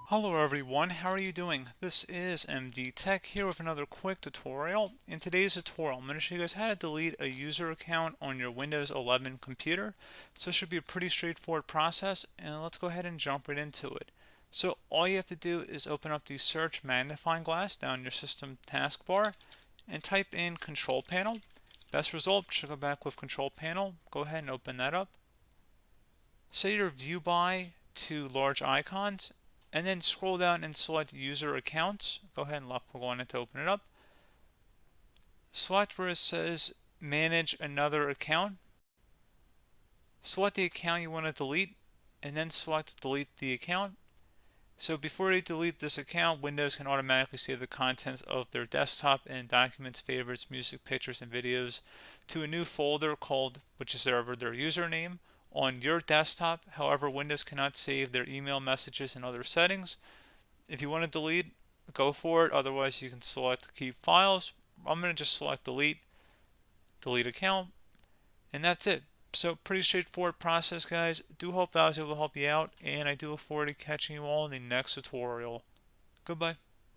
Hello everyone, how are you doing? This is MD Tech here with another quick tutorial. In today's tutorial, I'm going to show you guys how to delete a user account on your Windows 11 computer. So it should be a pretty straightforward process, and let's go ahead and jump right into it. So all you have to do is open up the search magnifying glass down your system taskbar and type in Control Panel. Best result should go back with Control Panel. Go ahead and open that up. Set your view by to large icons and then scroll down and select user accounts. Go ahead and left click on it to open it up. Select where it says manage another account. Select the account you want to delete and then select delete the account. So before they delete this account, Windows can automatically save the contents of their desktop and documents, favorites, music, pictures, and videos to a new folder called, which is their username, on your desktop. However, Windows cannot save their email messages and other settings. If you want to delete, go for it. Otherwise, you can select keep files. I'm going to just select delete account, and that's it. So pretty straightforward process, guys. Do hope that I was able to help you out, and I do look forward to catching you all in the next tutorial. Goodbye.